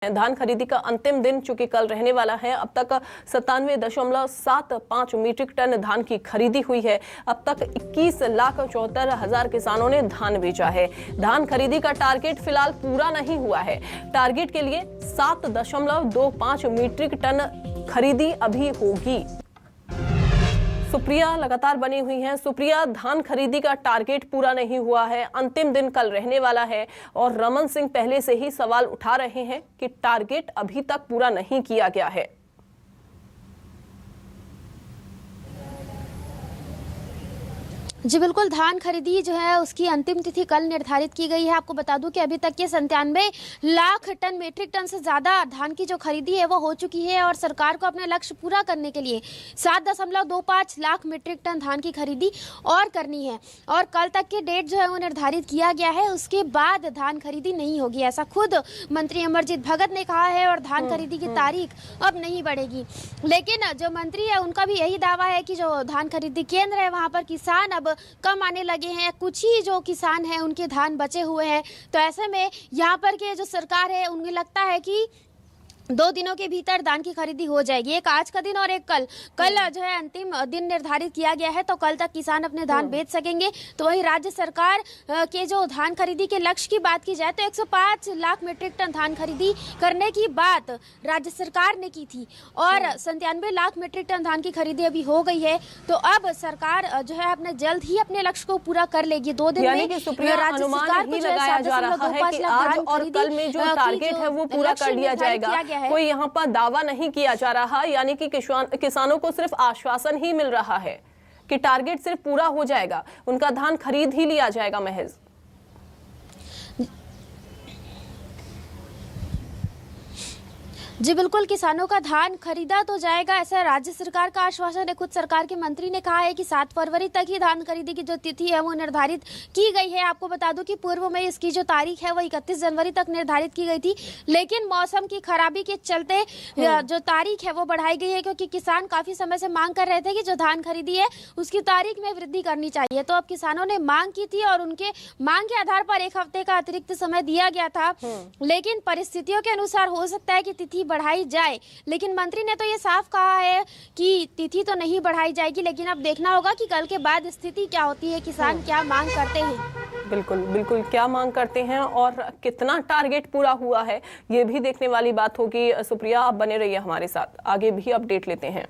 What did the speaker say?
धान खरीदी का अंतिम दिन चूंकि कल रहने वाला है। अब तक 97.75 मीट्रिक टन धान की खरीदी हुई है। अब तक 21,74,000 किसानों ने धान बेचा है। धान खरीदी का टारगेट फिलहाल पूरा नहीं हुआ है। टारगेट के लिए 7.25 मीट्रिक टन खरीदी अभी होगी। सुप्रिया लगातार बनी हुई हैं। सुप्रिया, धान खरीदी का टारगेट पूरा नहीं हुआ है, अंतिम दिन कल रहने वाला है और रमन सिंह पहले से ही सवाल उठा रहे हैं कि टारगेट अभी तक पूरा नहीं किया गया है। जी बिल्कुल, धान खरीदी जो है उसकी अंतिम तिथि कल निर्धारित की गई है। आपको बता दूं कि अभी तक के 97 लाख टन मीट्रिक टन से ज़्यादा धान की जो खरीदी है वो हो चुकी है और सरकार को अपना लक्ष्य पूरा करने के लिए 7.25 लाख मीट्रिक टन धान की खरीदी और करनी है और कल तक के डेट जो है वो निर्धारित किया गया है। उसके बाद धान खरीदी नहीं होगी, ऐसा खुद मंत्री अमरजीत भगत ने कहा है और धान खरीदी की तारीख अब नहीं बढ़ेगी। लेकिन जो मंत्री है उनका भी यही दावा है कि जो धान खरीदी केंद्र है वहाँ पर किसान अब कम आने लगे हैं, कुछ ही जो किसान हैं उनके धान बचे हुए हैं। तो ऐसे में यहाँ पर के जो सरकार है उन्हें लगता है कि 2 दिनों के भीतर धान की खरीदी हो जाएगी। एक आज का दिन और एक कल जो है अंतिम दिन निर्धारित किया गया है, तो कल तक किसान अपने धान बेच सकेंगे। तो वही राज्य सरकार के जो धान खरीदी के लक्ष्य की बात की जाए तो 105 लाख मीट्रिक टन धान खरीदी करने की बात राज्य सरकार ने की थी और 97 लाख मीट्रिक टन धान की खरीदी अभी हो गई है। तो अब सरकार जो है अपने जल्द ही अपने लक्ष्य को पूरा कर लेगी। 2 दिन में राज्य सरकार को लगाया जा रहा है कि आज और कल में जो टारगेट है वो पूरा कर लिया जाएगा। कोई यहाँ पर दावा नहीं किया जा रहा, यानी कि किसानों को सिर्फ आश्वासन ही मिल रहा है कि टारगेट सिर्फ पूरा हो जाएगा, उनका धान खरीद ही लिया जाएगा महज। जी बिल्कुल, किसानों का धान खरीदा तो जाएगा, ऐसा राज्य सरकार का आश्वासन है। खुद सरकार के मंत्री ने कहा है कि 7 फरवरी तक ही धान खरीदी की जो तिथि है वो निर्धारित की गई है। आपको बता दूं कि पूर्व में इसकी जो तारीख है वो 31 जनवरी तक निर्धारित की गई थी, लेकिन मौसम की खराबी के चलते जो तारीख है वो बढ़ाई गई है, क्योंकि किसान काफी समय से मांग कर रहे थे कि जो धान खरीदी है उसकी तारीख में वृद्धि करनी चाहिए। तो अब किसानों ने मांग की थी और उनके मांग के आधार पर 1 हफ्ते का अतिरिक्त समय दिया गया था, लेकिन परिस्थितियों के अनुसार हो सकता है कि तिथि बढ़ाई जाए। लेकिन मंत्री ने तो ये साफ कहा है कि तिथि तो नहीं बढ़ाई जाएगी, लेकिन अब देखना होगा कि कल के बाद स्थिति क्या होती है, किसान क्या मांग करते हैं। बिल्कुल बिल्कुल, क्या मांग करते हैं और कितना टारगेट पूरा हुआ है ये भी देखने वाली बात होगी। सुप्रिया, आप बने रहिए हमारे साथ, आगे भी अपडेट लेते हैं।